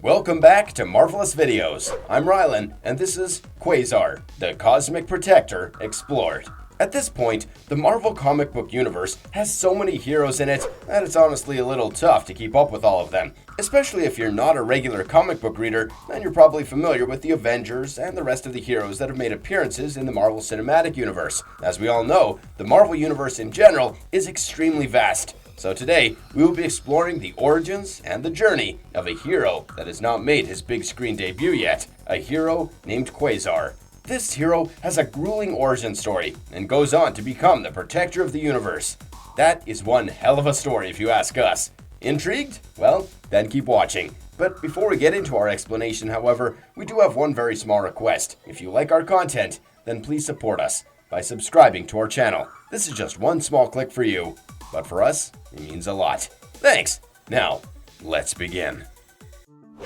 Welcome back to Marvelous Videos. I'm Rylan, and this is Quasar, the Cosmic Protector Explored. At this point, the Marvel comic book universe has so many heroes in it that it's honestly a little tough to keep up with all of them. Especially if you're not a regular comic book reader, then you're probably familiar with the Avengers and the rest of the heroes that have made appearances in the Marvel Cinematic Universe. As we all know, the Marvel Universe in general is extremely vast. So today, we will be exploring the origins and the journey of a hero that has not made his big screen debut yet, a hero named Quasar. This hero has a grueling origin story and goes on to become the protector of the universe. That is one hell of a story if you ask us. Intrigued? Well, then keep watching. But before we get into our explanation, however, we do have one very small request. If you like our content, then please support us by subscribing to our channel. This is just one small click for you, but for us, it means a lot. Thanks! Now, let's begin.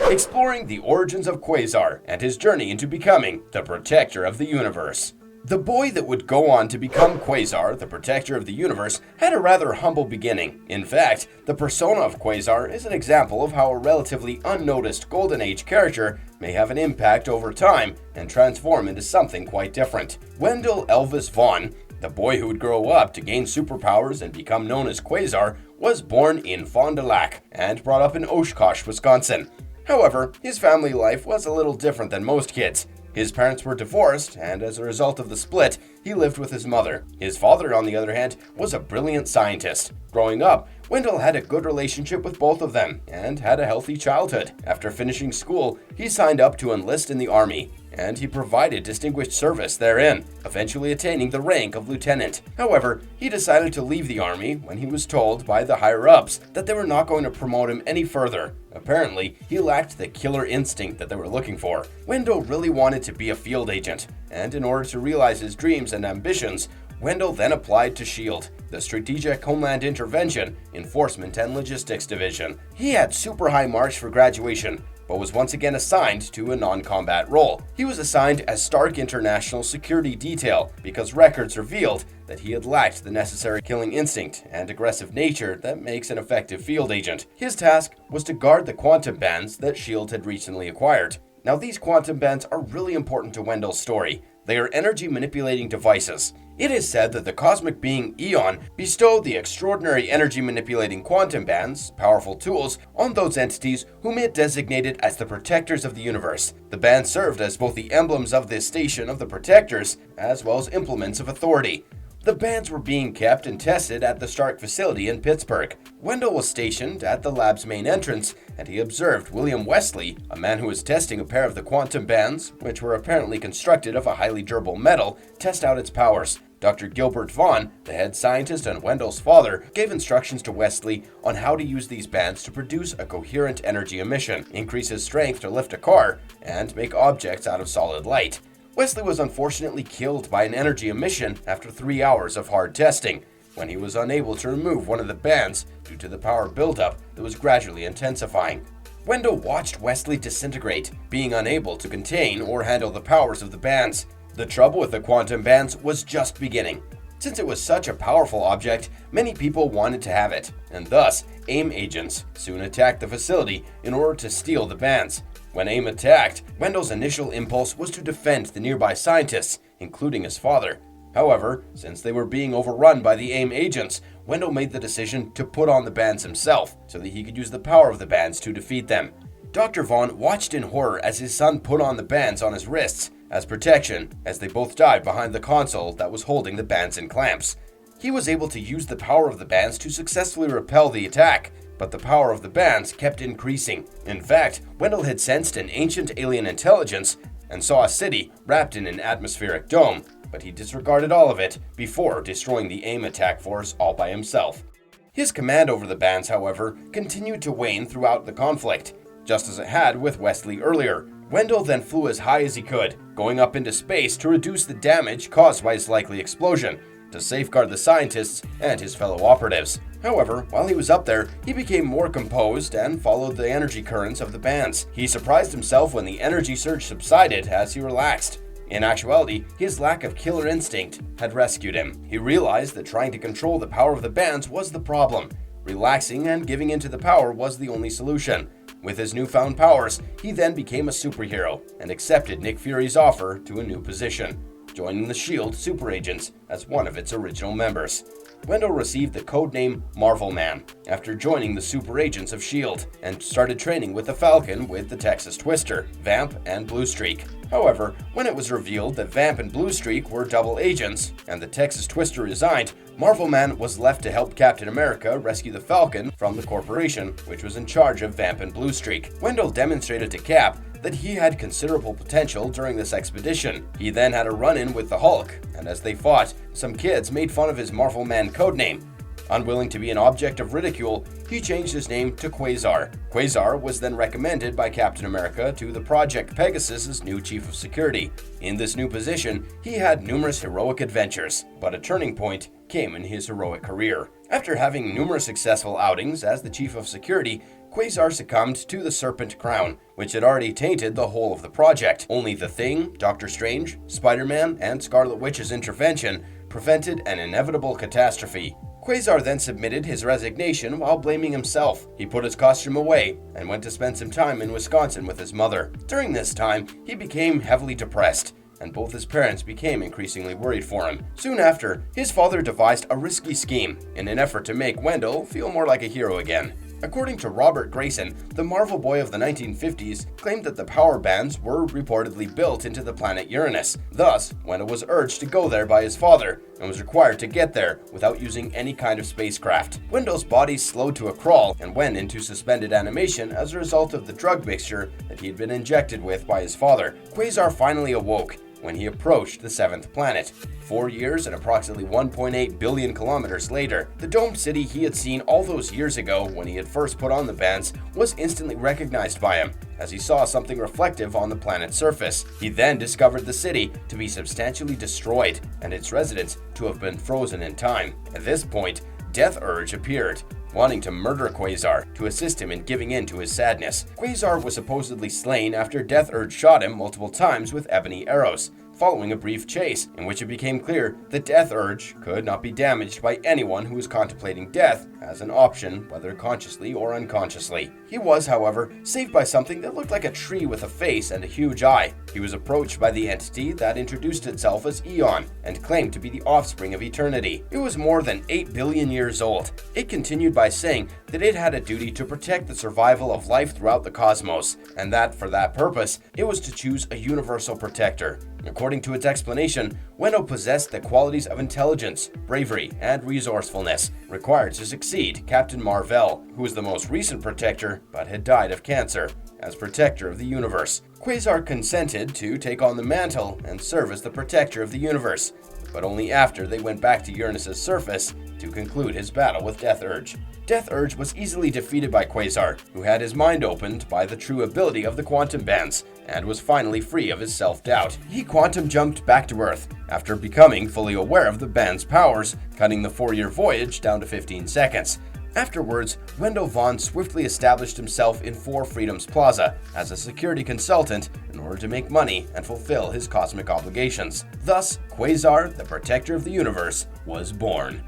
Exploring the origins of Quasar and his journey into becoming the protector of the universe. The boy that would go on to become Quasar, the protector of the universe, had a rather humble beginning. In fact, the persona of Quasar is an example of how a relatively unnoticed Golden Age character may have an impact over time and transform into something quite different. Wendell Elvis Vaughn, the boy who would grow up to gain superpowers and become known as Quasar, was born in Fond du Lac and brought up in Oshkosh, Wisconsin. However, his family life was a little different than most kids. His parents were divorced, and as a result of the split, he lived with his mother. His father, on the other hand, was a brilliant scientist. Growing up, Wendell had a good relationship with both of them and had a healthy childhood. After finishing school, he signed up to enlist in the Army, and he provided distinguished service therein, eventually attaining the rank of lieutenant. However, he decided to leave the Army when he was told by the higher-ups that they were not going to promote him any further. Apparently, he lacked the killer instinct that they were looking for. Wendell really wanted to be a field agent, and in order to realize his dreams and ambitions, Wendell then applied to SHIELD, the Strategic Homeland Intervention, Enforcement and Logistics Division. He had super high marks for graduation, but was once again assigned to a non-combat role. He was assigned as Stark International Security Detail because records revealed that he had lacked the necessary killing instinct and aggressive nature that makes an effective field agent. His task was to guard the quantum bands that SHIELD had recently acquired. Now, these quantum bands are really important to Wendell's story. They are energy manipulating devices. It is said that the cosmic being Eon bestowed the extraordinary energy manipulating quantum bands, powerful tools, on those entities whom it designated as the protectors of the universe. The bands served as both the emblems of this station of the protectors, as well as implements of authority. The bands were being kept and tested at the Stark facility in Pittsburgh. Wendell was stationed at the lab's main entrance, and he observed William Wesley, a man who was testing a pair of the quantum bands, which were apparently constructed of a highly durable metal, test out its powers. Dr. Gilbert Vaughn, the head scientist and Wendell's father, gave instructions to Wesley on how to use these bands to produce a coherent energy emission, increase his strength to lift a car, and make objects out of solid light. Wesley was unfortunately killed by an energy emission after 3 hours of hard testing, when he was unable to remove one of the bands due to the power buildup that was gradually intensifying. Wendell watched Wesley disintegrate, being unable to contain or handle the powers of the bands. The trouble with the quantum bands was just beginning. Since it was such a powerful object, many people wanted to have it, and thus AIM agents soon attacked the facility in order to steal the bands. When AIM attacked, Wendell's initial impulse was to defend the nearby scientists, including his father. However, since they were being overrun by the AIM agents, Wendell made the decision to put on the bands himself so that he could use the power of the bands to defeat them. Dr. Vaughn watched in horror as his son put on the bands on his wrists as protection, as they both died behind the console that was holding the bands in clamps. He was able to use the power of the bands to successfully repel the attack, but the power of the bands kept increasing. In fact, Wendell had sensed an ancient alien intelligence and saw a city wrapped in an atmospheric dome, but he disregarded all of it before destroying the AIM attack force all by himself. His command over the bands, however, continued to wane throughout the conflict, just as it had with Wesley earlier. Wendell then flew as high as he could, going up into space to reduce the damage caused by his likely explosion, to safeguard the scientists and his fellow operatives. However, while he was up there, he became more composed and followed the energy currents of the bands. He surprised himself when the energy surge subsided as he relaxed. In actuality, his lack of killer instinct had rescued him. He realized that trying to control the power of the bands was the problem. Relaxing and giving into the power was the only solution. With his newfound powers, he then became a superhero and accepted Nick Fury's offer to a new position, joining the S.H.I.E.L.D. Super Agents as one of its original members. Wendell received the codename Marvel Man after joining the Super Agents of S.H.I.E.L.D. and started training with the Falcon with the Texas Twister, Vamp, and Bluestreak. However, when it was revealed that Vamp and Bluestreak were double agents and the Texas Twister resigned, Marvel Man was left to help Captain America rescue the Falcon from the corporation, which was in charge of Vamp and Bluestreak. Wendell demonstrated to Cap that he had considerable potential during this expedition. He then had a run-in with the Hulk, and as they fought, some kids made fun of his Marvel Man codename. Unwilling to be an object of ridicule, he changed his name to Quasar. Quasar was then recommended by Captain America to the Project Pegasus's new chief of security. In this new position, he had numerous heroic adventures, but a turning point came in his heroic career. After having numerous successful outings as the chief of security, Quasar succumbed to the Serpent Crown, which had already tainted the whole of the project. Only the Thing, Doctor Strange, Spider-Man, and Scarlet Witch's intervention prevented an inevitable catastrophe. Quasar then submitted his resignation while blaming himself. He put his costume away and went to spend some time in Wisconsin with his mother. During this time, he became heavily depressed, and both his parents became increasingly worried for him. Soon after, his father devised a risky scheme in an effort to make Wendell feel more like a hero again. According to Robert Grayson, the Marvel boy of the 1950s claimed that the power bands were reportedly built into the planet Uranus. Thus, Wendell was urged to go there by his father and was required to get there without using any kind of spacecraft. Wendell's body slowed to a crawl and went into suspended animation as a result of the drug mixture that he had been injected with by his father. Quasar finally awoke when he approached the seventh planet. 4 years and approximately 1.8 billion kilometers later, the domed city he had seen all those years ago when he had first put on the bands was instantly recognized by him, as he saw something reflective on the planet's surface. He then discovered the city to be substantially destroyed and its residents to have been frozen in time. At this point, Death Urge appeared, wanting to murder Quasar to assist him in giving in to his sadness. Quasar was supposedly slain after Death Urge shot him multiple times with ebony arrows, following a brief chase in which it became clear that Death Urge could not be damaged by anyone who was contemplating death as an option, whether consciously or unconsciously. He was, however, saved by something that looked like a tree with a face and a huge eye. He was approached by the entity that introduced itself as Eon and claimed to be the offspring of eternity. It was more than 8 billion years old. It continued by saying that it had a duty to protect the survival of life throughout the cosmos, and that for that purpose, it was to choose a universal protector. According to its explanation, Wendell possessed the qualities of intelligence, bravery, and resourcefulness required to succeed Captain Marvel, who was the most recent protector but had died of cancer, as protector of the universe. Quasar consented to take on the mantle and serve as the protector of the universe, but only after they went back to Uranus' surface to conclude his battle with Death Urge. Death Urge was easily defeated by Quasar, who had his mind opened by the true ability of the quantum bands, and was finally free of his self-doubt. He quantum jumped back to Earth after becoming fully aware of the band's powers, cutting the 4-year voyage down to 15 seconds. Afterwards, Wendell Vaughn swiftly established himself in 4 Freedoms Plaza as a security consultant in order to make money and fulfill his cosmic obligations. Thus, Quasar, the Protector of the Universe, was born.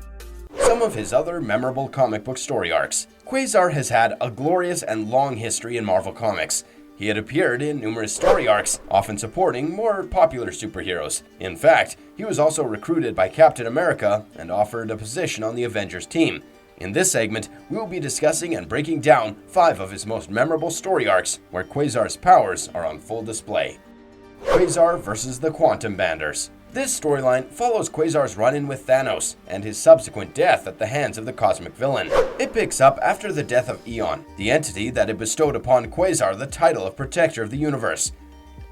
Some of his other memorable comic book story arcs. Quasar has had a glorious and long history in Marvel Comics. He had appeared in numerous story arcs, often supporting more popular superheroes. In fact, he was also recruited by Captain America and offered a position on the Avengers team. In this segment, we will be discussing and breaking down 5 of his most memorable story arcs, where Quasar's powers are on full display. Quasar vs. the Quantum Banders. This storyline follows Quasar's run-in with Thanos and his subsequent death at the hands of the cosmic villain. It picks up after the death of Eon, the entity that had bestowed upon Quasar the title of Protector of the Universe.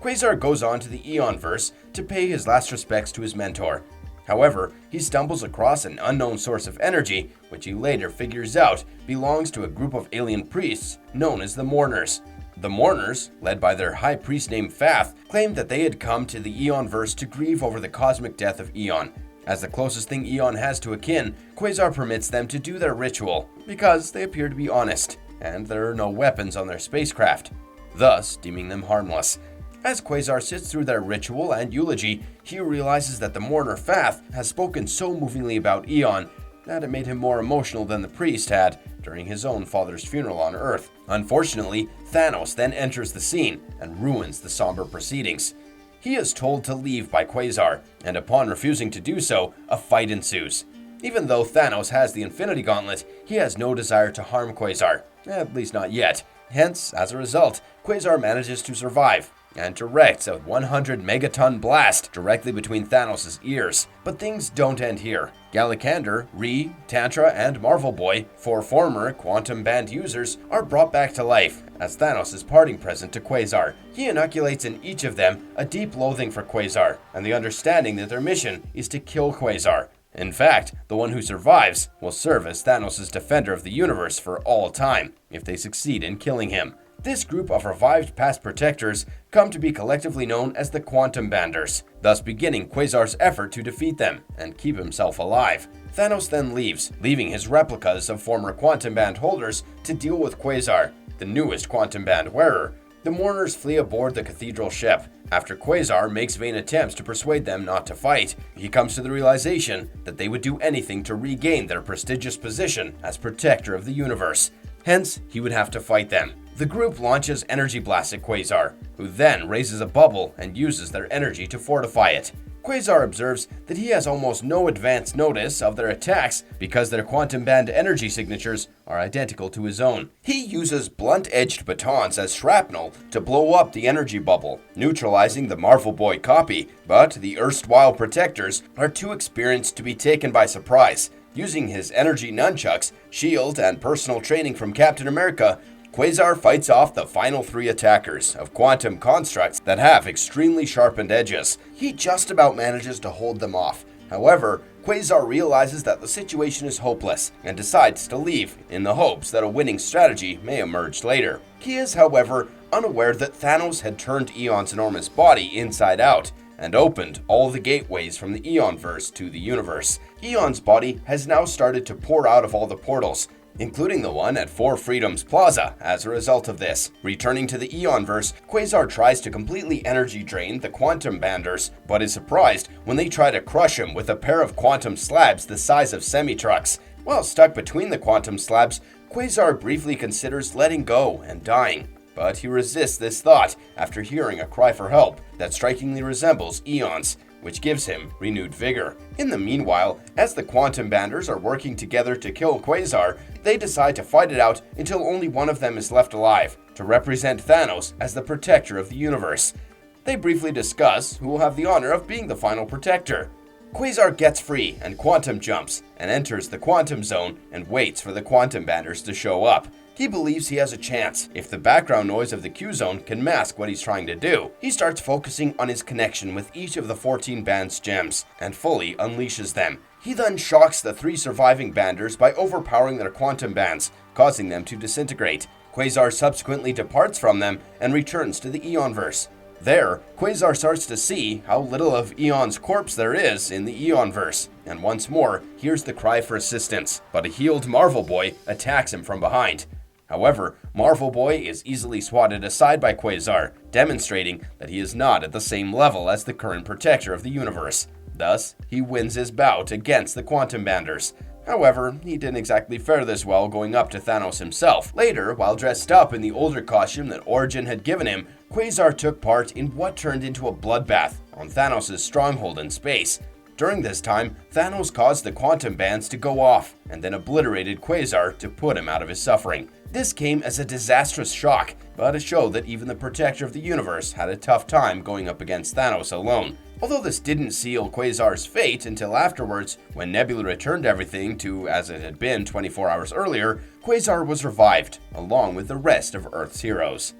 Quasar goes on to the Eonverse to pay his last respects to his mentor. However, he stumbles across an unknown source of energy, which he later figures out belongs to a group of alien priests known as the Mourners. The Mourners, led by their high priest named Fath, claimed that they had come to the Eonverse to grieve over the cosmic death of Eon. As the closest thing Eon has to a kin, Quasar permits them to do their ritual, because they appear to be honest, and there are no weapons on their spacecraft, thus deeming them harmless. As Quasar sits through their ritual and eulogy, he realizes that the mourner Fath has spoken so movingly about Eon that it made him more emotional than the priest had during his own father's funeral on Earth. Unfortunately, Thanos then enters the scene and ruins the somber proceedings. He is told to leave by Quasar, and upon refusing to do so, a fight ensues. Even though Thanos has the Infinity Gauntlet, he has no desire to harm Quasar, at least not yet. Hence, as a result, Quasar manages to survive and directs a 100 megaton blast directly between Thanos' ears. But things don't end here. Galactic, Ree, Tantra, and Marvel Boy, 4 former Quantum Band users, are brought back to life as Thanos' parting present to Quasar. He inoculates in each of them a deep loathing for Quasar and the understanding that their mission is to kill Quasar. In fact, the one who survives will serve as Thanos' defender of the universe for all time if they succeed in killing him. This group of revived past protectors come to be collectively known as the Quantum Banders, thus beginning Quasar's effort to defeat them and keep himself alive. Thanos then leaves, leaving his replicas of former Quantum Band holders to deal with Quasar, the newest Quantum Band wearer. The mourners flee aboard the cathedral ship. After Quasar makes vain attempts to persuade them not to fight, he comes to the realization that they would do anything to regain their prestigious position as protector of the universe. Hence, he would have to fight them. The group launches energy blasts at Quasar, who then raises a bubble and uses their energy to fortify it. Quasar observes that he has almost no advance notice of their attacks because their Quantum Band energy signatures are identical to his own. He uses blunt-edged batons as shrapnel to blow up the energy bubble, neutralizing the Marvel Boy copy, but the erstwhile protectors are too experienced to be taken by surprise. Using his energy nunchucks, shield, and personal training from Captain America, Quasar fights off the final 3 attackers of quantum constructs that have extremely sharpened edges. He just about manages to hold them off. However, Quasar realizes that the situation is hopeless and decides to leave in the hopes that a winning strategy may emerge later. He is, however, unaware that Thanos had turned Eon's enormous body inside out and opened all the gateways from the Eonverse to the universe. Eon's body has now started to pour out of all the portals, including the one at 4 Freedoms Plaza. As a result of this, returning to the Eonverse, Quasar tries to completely energy drain the Quantum Banders, but is surprised when they try to crush him with a pair of quantum slabs the size of semi-trucks. While stuck between the quantum slabs, Quasar briefly considers letting go and dying, but he resists this thought after hearing a cry for help that strikingly resembles Eon's, which gives him renewed vigor. In the meanwhile, as the Quantum Banders are working together to kill Quasar, they decide to fight it out until only one of them is left alive, to represent Thanos as the protector of the universe. They briefly discuss who will have the honor of being the final protector. Quasar gets free and quantum jumps, and enters the quantum zone and waits for the Quantum Banders to show up. He believes he has a chance if the background noise of the Q-Zone can mask what he's trying to do. He starts focusing on his connection with each of the 14 Band's gems and fully unleashes them. He then shocks the 3 surviving Banders by overpowering their quantum bands, causing them to disintegrate. Quasar subsequently departs from them and returns to the Eonverse. There, Quasar starts to see how little of Eon's corpse there is in the Eonverse, and once more hears the cry for assistance, but a healed Marvel Boy attacks him from behind. However, Marvel Boy is easily swatted aside by Quasar, demonstrating that he is not at the same level as the current protector of the universe. Thus, he wins his bout against the Quantum Banders. However, he didn't exactly fare this well going up to Thanos himself. Later, while dressed up in the older costume that Origin had given him, Quasar took part in what turned into a bloodbath on Thanos' stronghold in space. During this time, Thanos caused the quantum bands to go off and then obliterated Quasar to put him out of his suffering. This came as a disastrous shock, but a show that even the protector of the universe had a tough time going up against Thanos alone. Although this didn't seal Quasar's fate until afterwards, when Nebula returned everything to as it had been 24 hours earlier, Quasar was revived, along with the rest of Earth's heroes.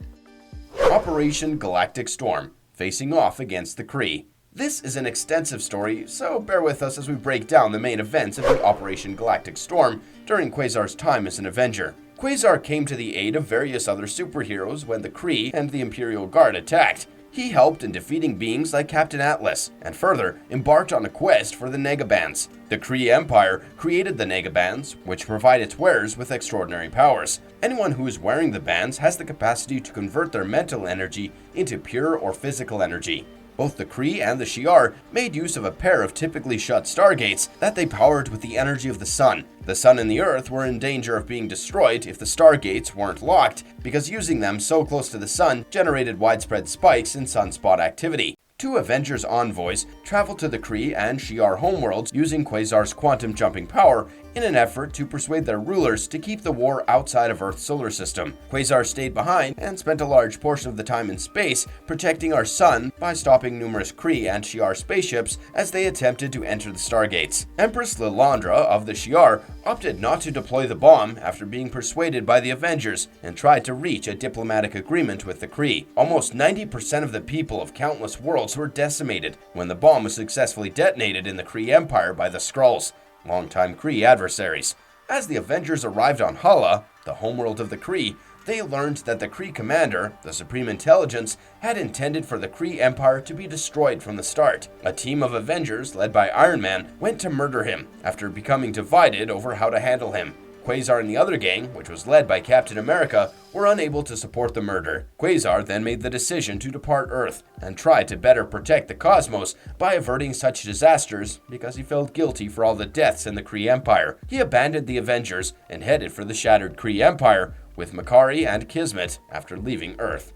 Operation Galactic Storm, facing off against the Kree. This is an extensive story, so bear with us as we break down the main events of the Operation Galactic Storm during Quasar's time as an Avenger. Quasar came to the aid of various other superheroes when the Kree and the Imperial Guard attacked. He helped in defeating beings like Captain Atlas, and further embarked on a quest for the Negabands. The Kree Empire created the Negabands, which provide its wearers with extraordinary powers. Anyone who is wearing the bands has the capacity to convert their mental energy into pure or physical energy. Both the Kree and the Shi'ar made use of a pair of typically shut stargates that they powered with the energy of the sun. The sun and the Earth were in danger of being destroyed if the stargates weren't locked, because using them so close to the sun generated widespread spikes in sunspot activity. Two Avengers envoys traveled to the Kree and Shi'ar homeworlds using Quasar's quantum jumping power in an effort to persuade their rulers to keep the war outside of Earth's solar system. Quasar stayed behind and spent a large portion of the time in space protecting our sun by stopping numerous Kree and Shi'ar spaceships as they attempted to enter the stargates. Empress Lilandra of the Shi'ar opted not to deploy the bomb after being persuaded by the Avengers and tried to reach a diplomatic agreement with the Kree. Almost 90% of the people of countless worlds were decimated when the bomb was successfully detonated in the Kree Empire by the Skrulls, longtime Kree adversaries. As the Avengers arrived on Hala, the homeworld of the Kree, they learned that the Kree commander, the Supreme Intelligence, had intended for the Kree Empire to be destroyed from the start. A team of Avengers, led by Iron Man, went to murder him after becoming divided over how to handle him. Quasar and the other gang, which was led by Captain America, were unable to support the murder. Quasar then made the decision to depart Earth and try to better protect the cosmos by averting such disasters because he felt guilty for all the deaths in the Kree Empire. He abandoned the Avengers and headed for the shattered Kree Empire with Makari and Kismet after leaving Earth.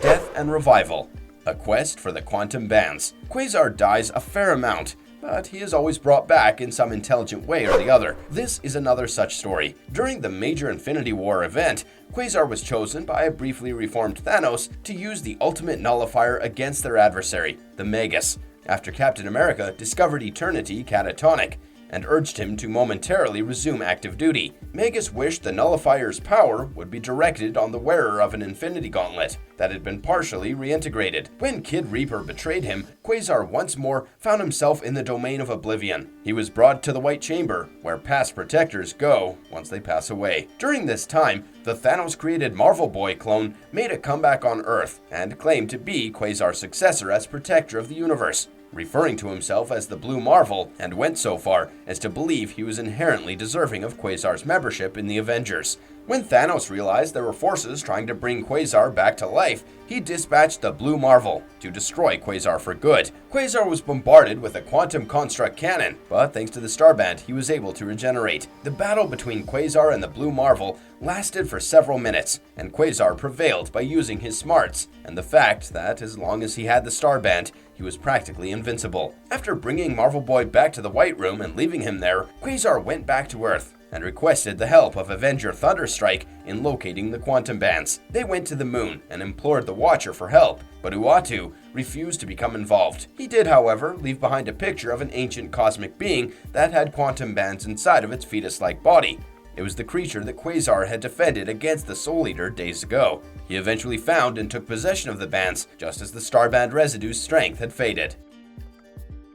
Death and Revival. A quest for the quantum bands. Quasar dies a fair amount, but he is always brought back in some intelligent way or the other. This is another such story. During the major Infinity War event, Quasar was chosen by a briefly reformed Thanos to use the ultimate nullifier against their adversary, the Magus, after Captain America discovered Eternity catatonic and urged him to momentarily resume active duty. Magus wished the nullifier's power would be directed on the wearer of an Infinity Gauntlet that had been partially reintegrated. When Kid Reaper betrayed him, Quasar once more found himself in the domain of oblivion. He was brought to the White Chamber, where past protectors go once they pass away. During this time, the Thanos-created Marvel Boy clone made a comeback on Earth and claimed to be Quasar's successor as protector of the universe, referring to himself as the Blue Marvel, and went so far as to believe he was inherently deserving of Quasar's membership in the Avengers. When Thanos realized there were forces trying to bring Quasar back to life, he dispatched the Blue Marvel to destroy Quasar for good. Quasar was bombarded with a quantum construct cannon, but thanks to the Starband, he was able to regenerate. The battle between Quasar and the Blue Marvel lasted for several minutes, and Quasar prevailed by using his smarts and the fact that as long as he had the Starband, he was practically invincible. After bringing Marvel Boy back to the White Room and leaving him there, Quasar went back to Earth and requested the help of Avenger Thunderstrike in locating the quantum bands. They went to the moon and implored the Watcher for help, but Uatu refused to become involved. He did, however, leave behind a picture of an ancient cosmic being that had quantum bands inside of its fetus-like body. It was the creature that Quasar had defended against the Soul Eater days ago. He eventually found and took possession of the bands, just as the Starband residue's strength had faded.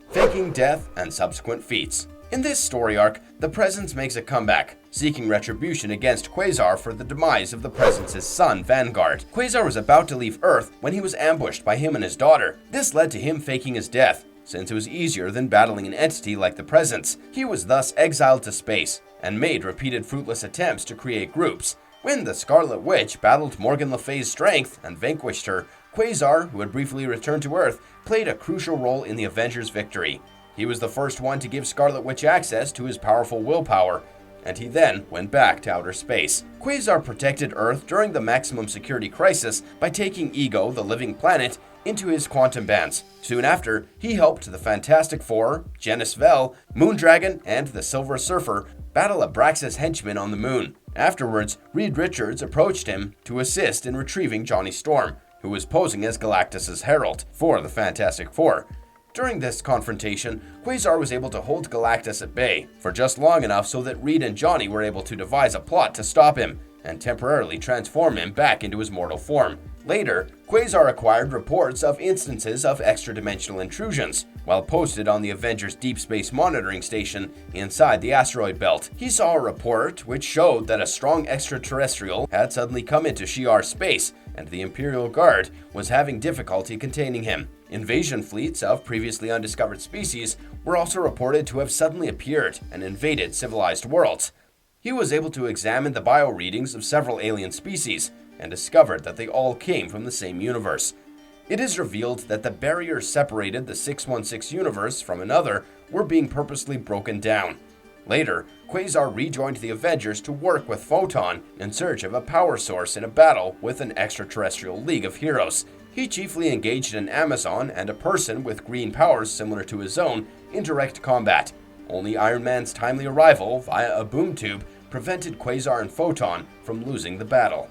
Faking death and subsequent feats. In this story arc, the Presence makes a comeback, seeking retribution against Quasar for the demise of the Presence's son, Vanguard. Quasar was about to leave Earth when he was ambushed by him and his daughter. This led to him faking his death, since it was easier than battling an entity like the Presence. He was thus exiled to space, and made repeated fruitless attempts to create groups. When the Scarlet Witch battled Morgan Le Fay's strength and vanquished her, Quasar, who had briefly returned to Earth, played a crucial role in the Avengers' victory. He was the first one to give Scarlet Witch access to his powerful willpower, and he then went back to outer space. Quasar protected Earth during the maximum security crisis by taking Ego, the living planet, into his quantum bands. Soon after, he helped the Fantastic Four, Janice Vell, Moondragon, and the Silver Surfer battle Abraxas henchmen on the moon. Afterwards, Reed Richards approached him to assist in retrieving Johnny Storm, who was posing as Galactus' herald for the Fantastic Four. During this confrontation, Quasar was able to hold Galactus at bay for just long enough so that Reed and Johnny were able to devise a plot to stop him and temporarily transform him back into his mortal form. Later, Quasar acquired reports of instances of extra-dimensional intrusions while posted on the Avengers Deep Space Monitoring Station inside the asteroid belt. He saw a report which showed that a strong extraterrestrial had suddenly come into Shi'ar space, and the Imperial Guard was having difficulty containing him. Invasion fleets of previously undiscovered species were also reported to have suddenly appeared and invaded civilized worlds. He was able to examine the bio-readings of several alien species and discovered that they all came from the same universe. It is revealed that the barriers separated the 616 universe from another were being purposely broken down. Later, Quasar rejoined the Avengers to work with Photon in search of a power source in a battle with an extraterrestrial league of heroes. He chiefly engaged an Amazon and a person with green powers similar to his own in direct combat. Only Iron Man's timely arrival via a boom tube prevented Quasar and Photon from losing the battle.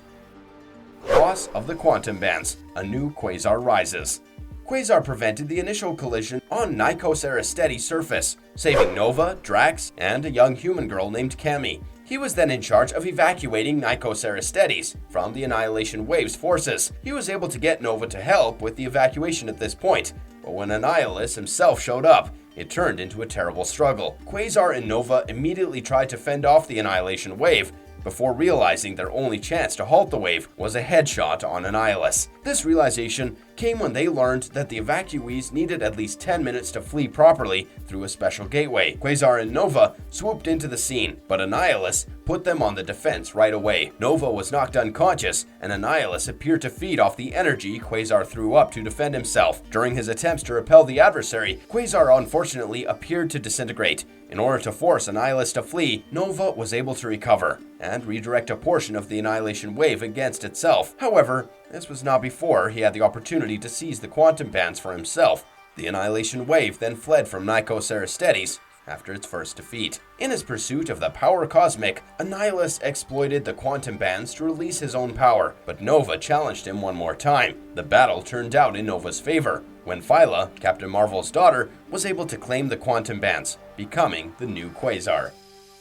Loss of the Quantum Bands, a new Quasar Rises. Quasar prevented the initial collision on Nikos Aristeides' surface, saving Nova, Drax, and a young human girl named Cammy. He was then in charge of evacuating Nikos Aristeides from the Annihilation Wave's forces. He was able to get Nova to help with the evacuation at this point, but when Annihilus himself showed up, it turned into a terrible struggle. Quasar and Nova immediately tried to fend off the Annihilation Wave, before realizing their only chance to halt the wave was a headshot on Annihilus. This realization came when they learned that the evacuees needed at least 10 minutes to flee properly through a special gateway. Quasar and Nova swooped into the scene, but Annihilus put them on the defense right away. Nova was knocked unconscious, and Annihilus appeared to feed off the energy Quasar threw up to defend himself. During his attempts to repel the adversary, Quasar unfortunately appeared to disintegrate. In order to force Annihilus to flee, Nova was able to recover and redirect a portion of the Annihilation Wave against itself. However, this was not before he had the opportunity to seize the Quantum Bands for himself. The Annihilation Wave then fled from Nikos Aristeides after its first defeat. In his pursuit of the power cosmic, Annihilus exploited the Quantum Bands to release his own power, but Nova challenged him one more time. The battle turned out in Nova's favor, when Phyla, Captain Marvel's daughter, was able to claim the Quantum Bands, becoming the new Quasar.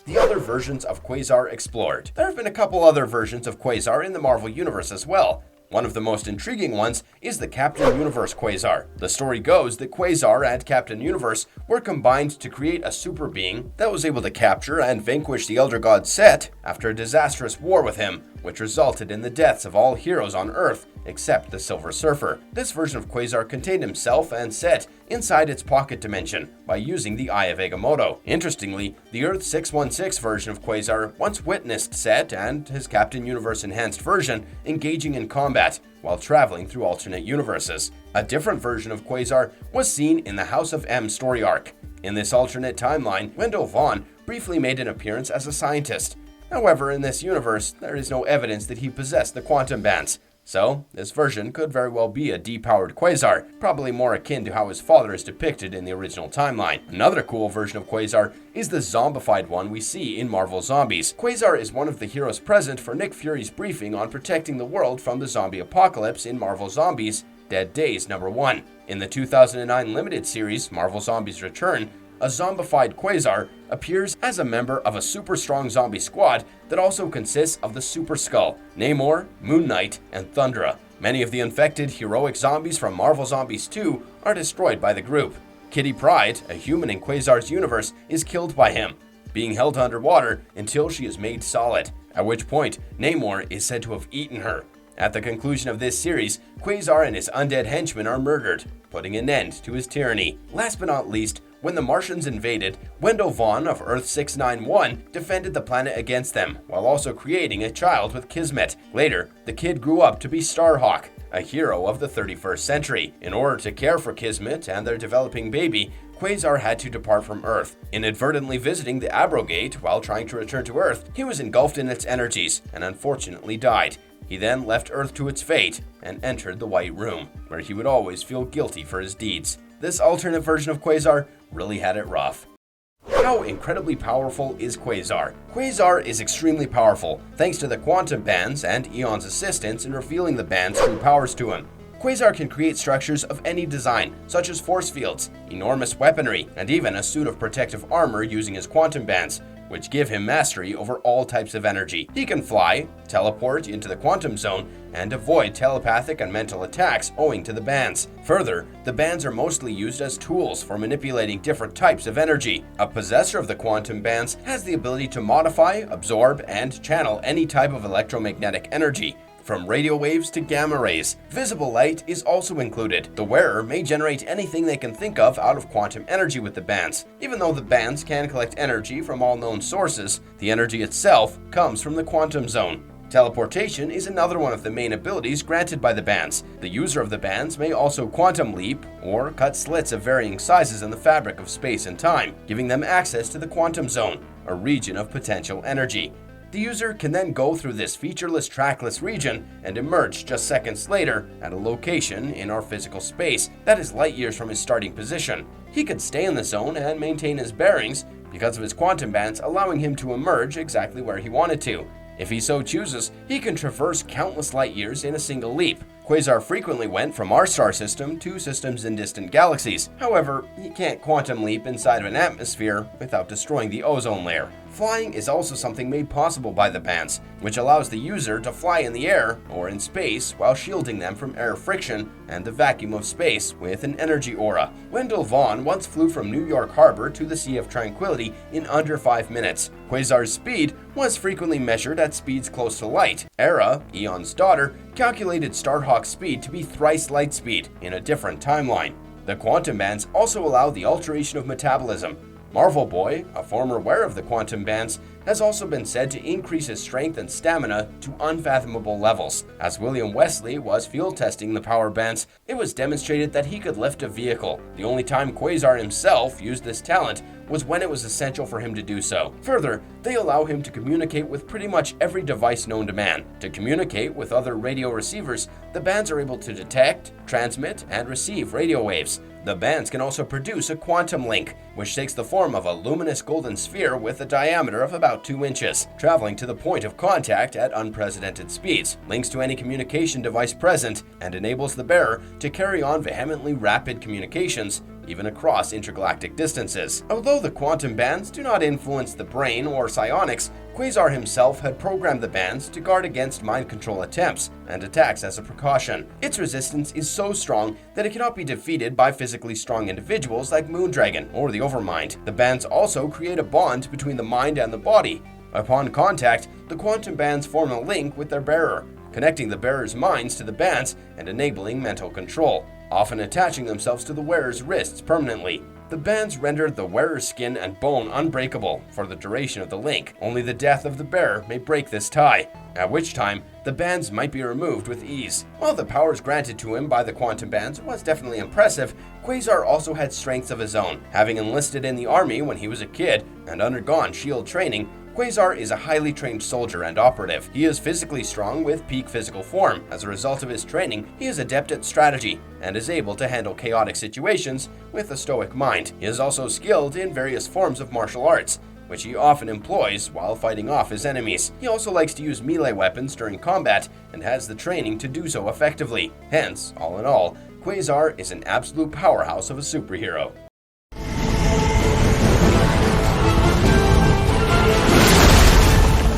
The other versions of Quasar explored. There have been a couple other versions of Quasar in the Marvel Universe as well. One of the most intriguing ones is the Captain Universe Quasar. The story goes that Quasar and Captain Universe were combined to create a super being that was able to capture and vanquish the Elder God Set after a disastrous war with him, which resulted in the deaths of all heroes on Earth except the Silver Surfer. This version of Quasar contained himself and Set inside its pocket dimension by using the Eye of Agamotto. Interestingly, the Earth 616 version of Quasar once witnessed Set and his Captain Universe enhanced version engaging in combat while traveling through alternate universes. A different version of Quasar was seen in the House of M story arc. In this alternate timeline, Wendell Vaughn briefly made an appearance as a scientist. However, in this universe, there is no evidence that he possessed the Quantum Bands. So, this version could very well be a depowered Quasar, probably more akin to how his father is depicted in the original timeline. Another cool version of Quasar is the zombified one we see in Marvel Zombies. Quasar is one of the heroes present for Nick Fury's briefing on protecting the world from the zombie apocalypse in Marvel Zombies Dead Days #1. In the 2009 limited series Marvel Zombies Return, a zombified Quasar appears as a member of a super strong zombie squad that also consists of the Super Skull, Namor, Moon Knight, and Thundra. Many of the infected heroic zombies from Marvel Zombies 2 are destroyed by the group. Kitty Pryde, a human in Quasar's universe, is killed by him, being held underwater until she is made solid, at which point Namor is said to have eaten her. At the conclusion of this series, Quasar and his undead henchmen are murdered, putting an end to his tyranny. Last but not least, when the Martians invaded, Wendell Vaughn of Earth 691 defended the planet against them, while also creating a child with Kismet. Later, the kid grew up to be Starhawk, a hero of the 31st century. In order to care for Kismet and their developing baby, Quasar had to depart from Earth. Inadvertently visiting the Abrogate while trying to return to Earth, he was engulfed in its energies and unfortunately died. He then left Earth to its fate and entered the White Room, where he would always feel guilty for his deeds. This alternate version of Quasar really had it rough. How incredibly powerful is Quasar? Quasar is extremely powerful, thanks to the Quantum Bands and Eon's assistance in revealing the band's true powers to him. Quasar can create structures of any design, such as force fields, enormous weaponry, and even a suit of protective armor using his Quantum Bands, which give him mastery over all types of energy. He can fly, teleport into the quantum zone, and avoid telepathic and mental attacks owing to the bands. Further, the bands are mostly used as tools for manipulating different types of energy. A possessor of the quantum bands has the ability to modify, absorb, and channel any type of electromagnetic energy, from radio waves to gamma rays. Visible light is also included. The wearer may generate anything they can think of out of quantum energy with the bands. Even though the bands can collect energy from all known sources, the energy itself comes from the quantum zone. Teleportation is another one of the main abilities granted by the bands. The user of the bands may also quantum leap or cut slits of varying sizes in the fabric of space and time, giving them access to the quantum zone, a region of potential energy. The user can then go through this featureless, trackless region and emerge just seconds later at a location in our physical space that is light years from his starting position. He could stay in the zone and maintain his bearings because of his quantum bands, allowing him to emerge exactly where he wanted to. If he so chooses, he can traverse countless light years in a single leap. Quasar frequently went from our star system to systems in distant galaxies. However, he can't quantum leap inside of an atmosphere without destroying the ozone layer. Flying is also something made possible by the bands, which allows the user to fly in the air or in space while shielding them from air friction and the vacuum of space with an energy aura. Wendell Vaughn once flew from New York Harbor to the Sea of Tranquility in under 5 minutes. Quasar's speed was frequently measured at speeds close to light. Era, Eon's daughter, calculated Starhawk's speed to be thrice light speed in a different timeline. The quantum bands also allow the alteration of metabolism. Marvel Boy, a former wearer of the quantum bands, has also been said to increase his strength and stamina to unfathomable levels. As William Wesley was field testing the power bands, it was demonstrated that he could lift a vehicle. The only time Quasar himself used this talent was when it was essential for him to do so. Further, they allow him to communicate with pretty much every device known to man. To communicate with other radio receivers, the bands are able to detect, transmit, and receive radio waves. The bands can also produce a quantum link, which takes the form of a luminous golden sphere with a diameter of about 2 inches, traveling to the point of contact at unprecedented speeds, links to any communication device present, and enables the bearer to carry on vehemently rapid communications even across intergalactic distances. Although the quantum bands do not influence the brain or psionics, Quasar himself had programmed the bands to guard against mind control attempts and attacks as a precaution. Its resistance is so strong that it cannot be defeated by physically strong individuals like Moondragon or the Overmind. The bands also create a bond between the mind and the body. Upon contact, the quantum bands form a link with their bearer, connecting the bearer's minds to the bands and enabling mental control, often attaching themselves to the wearer's wrists permanently. The bands render the wearer's skin and bone unbreakable for the duration of the link. Only the death of the bearer may break this tie, at which time the bands might be removed with ease. While the powers granted to him by the quantum bands was definitely impressive, Quasar also had strengths of his own. Having enlisted in the army when he was a kid and undergone SHIELD training, Quasar is a highly trained soldier and operative. He is physically strong with peak physical form. As a result of his training, he is adept at strategy and is able to handle chaotic situations with a stoic mind. He is also skilled in various forms of martial arts, which he often employs while fighting off his enemies. He also likes to use melee weapons during combat and has the training to do so effectively. Hence, all in all, Quasar is an absolute powerhouse of a superhero.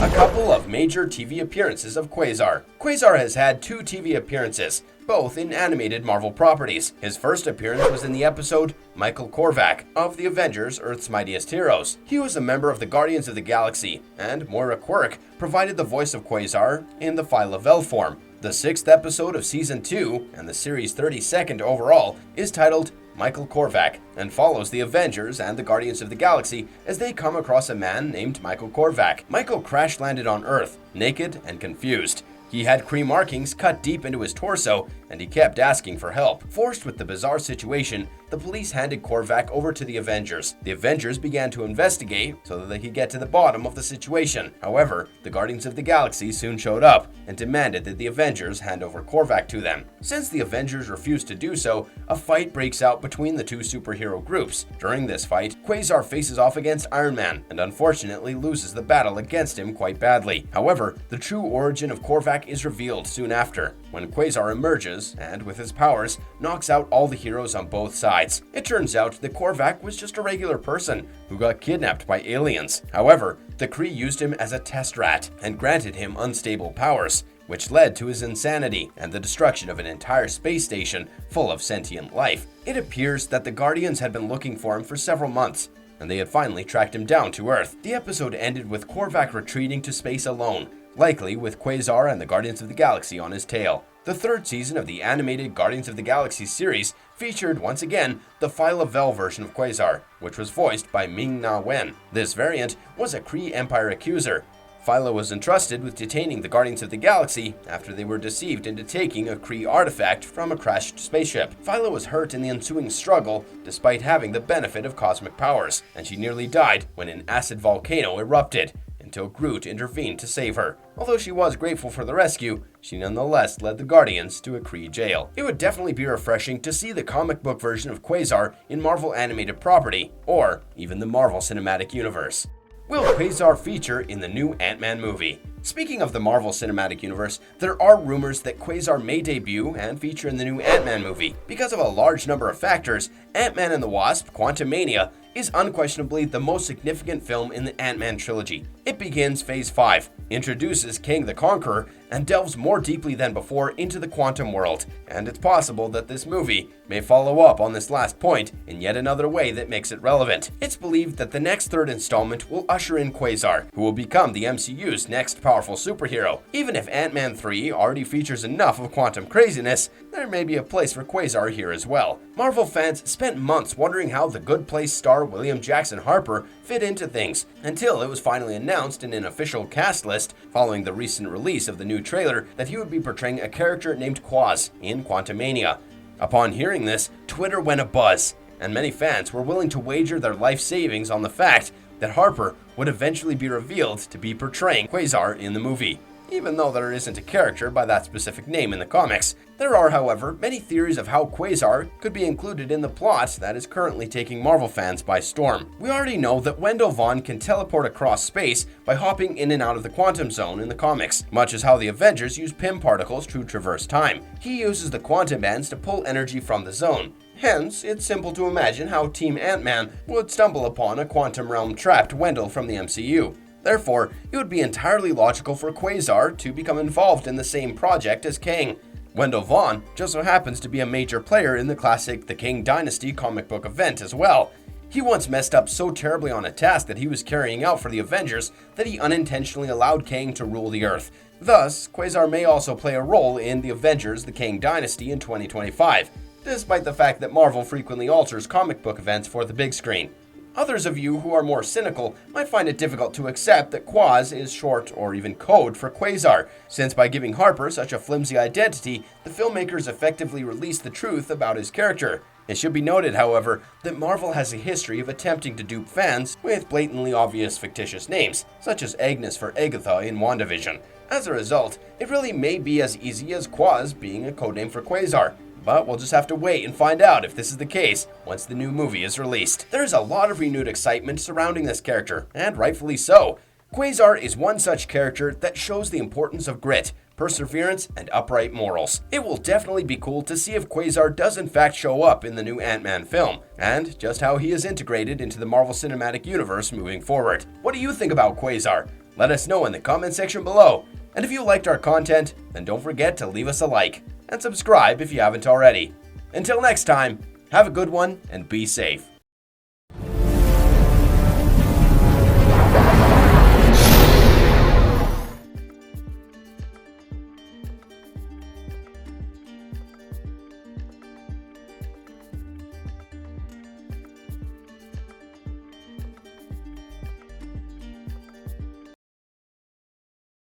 A couple of major TV appearances of Quasar. Quasar has had 2 TV appearances, both in animated Marvel properties. His first appearance was in the episode Michael Korvac of The Avengers: Earth's Mightiest Heroes. He was a member of the Guardians of the Galaxy, and Moira Quirk provided the voice of Quasar in the Phyla-Vell form. The 6th episode of Season 2, and the series' 32nd overall, is titled Michael Korvac, and follows the Avengers and the Guardians of the Galaxy as they come across a man named Michael Korvac. Michael crash-landed on Earth, naked and confused. He had Kree markings cut deep into his torso, and he kept asking for help. Forced with the bizarre situation, the police handed Korvac over to the Avengers. The Avengers began to investigate so that they could get to the bottom of the situation. However, the Guardians of the Galaxy soon showed up and demanded that the Avengers hand over Korvac to them. Since the Avengers refused to do so, a fight breaks out between the 2 superhero groups. During this fight, Quasar faces off against AntMan and unfortunately loses the battle against him quite badly. However, the true origin of Korvac is revealed soon after, when Quasar emerges and, with his powers, knocks out all the heroes on both sides. It turns out that Korvac was just a regular person who got kidnapped by aliens. However, the Kree used him as a test rat and granted him unstable powers, which led to his insanity and the destruction of an entire space station full of sentient life. It appears that the Guardians had been looking for him for several months, and they had finally tracked him down to Earth. The episode ended with Korvac retreating to space alone, likely with Quasar and the Guardians of the Galaxy on his tail. The 3rd season of the animated Guardians of the Galaxy series featured, once again, the Phyla-Vell version of Quasar, which was voiced by Ming-Na Wen. This variant was a Kree Empire accuser. Philo was entrusted with detaining the Guardians of the Galaxy after they were deceived into taking a Kree artifact from a crashed spaceship. Philo was hurt in the ensuing struggle despite having the benefit of cosmic powers, and she nearly died when an acid volcano erupted, until Groot intervened to save her. Although she was grateful for the rescue, she nonetheless led the Guardians to a Kree jail. It would definitely be refreshing to see the comic book version of Quasar in Marvel animated property, or even the Marvel Cinematic Universe. Will Quasar feature in the new Ant-Man movie? Speaking of the Marvel Cinematic Universe, there are rumors that Quasar may debut and feature in the new Ant-Man movie. Because of a large number of factors, Ant-Man and the Wasp: Quantumania is unquestionably the most significant film in the Ant-Man trilogy. It begins Phase 5, introduces Kang the Conqueror, and delves more deeply than before into the quantum world. And it's possible that this movie may follow up on this last point in yet another way that makes it relevant. It's believed that the next third installment will usher in Quasar, who will become the MCU's next powerful superhero. Even if Ant-Man 3 already features enough of quantum craziness, there may be a place for Quasar here as well. Marvel fans spent months wondering how the Good Place star William Jackson Harper fit into things, until it was finally announced in an official cast list following the recent release of the new trailer that he would be portraying a character named Quaz in Quantumania. Upon hearing this, Twitter went abuzz, and many fans were willing to wager their life savings on the fact that Harper would eventually be revealed to be portraying Quasar in the movie. Even though there isn't a character by that specific name in the comics. There are, however, many theories of how Quasar could be included in the plot that is currently taking Marvel fans by storm. We already know that Wendell Vaughn can teleport across space by hopping in and out of the quantum zone in the comics, much as how the Avengers use Pym particles to traverse time. He uses the quantum bands to pull energy from the zone. Hence, it's simple to imagine how Team Ant-Man would stumble upon a quantum realm-trapped Wendell from the MCU. Therefore, it would be entirely logical for Quasar to become involved in the same project as Kang. Wendell Vaughn just so happens to be a major player in the classic The Kang Dynasty comic book event as well. He once messed up so terribly on a task that he was carrying out for the Avengers that he unintentionally allowed Kang to rule the Earth. Thus, Quasar may also play a role in the Avengers The Kang Dynasty in 2025, despite the fact that Marvel frequently alters comic book events for the big screen. Others of you who are more cynical might find it difficult to accept that Quaz is short or even code for Quasar, since by giving Harper such a flimsy identity, the filmmakers effectively released the truth about his character. It should be noted, however, that Marvel has a history of attempting to dupe fans with blatantly obvious fictitious names, such as Agnes for Agatha in WandaVision. As a result, it really may be as easy as Quaz being a codename for Quasar. But we'll just have to wait and find out if this is the case once the new movie is released. There is a lot of renewed excitement surrounding this character, and rightfully so. Quasar is one such character that shows the importance of grit, perseverance, and upright morals. It will definitely be cool to see if Quasar does in fact show up in the new Ant-Man film, and just how he is integrated into the Marvel Cinematic Universe moving forward. What do you think about Quasar? Let us know in the comment section below. And if you liked our content, then don't forget to leave us a like and subscribe if you haven't already. Until next time, have a good one and be safe.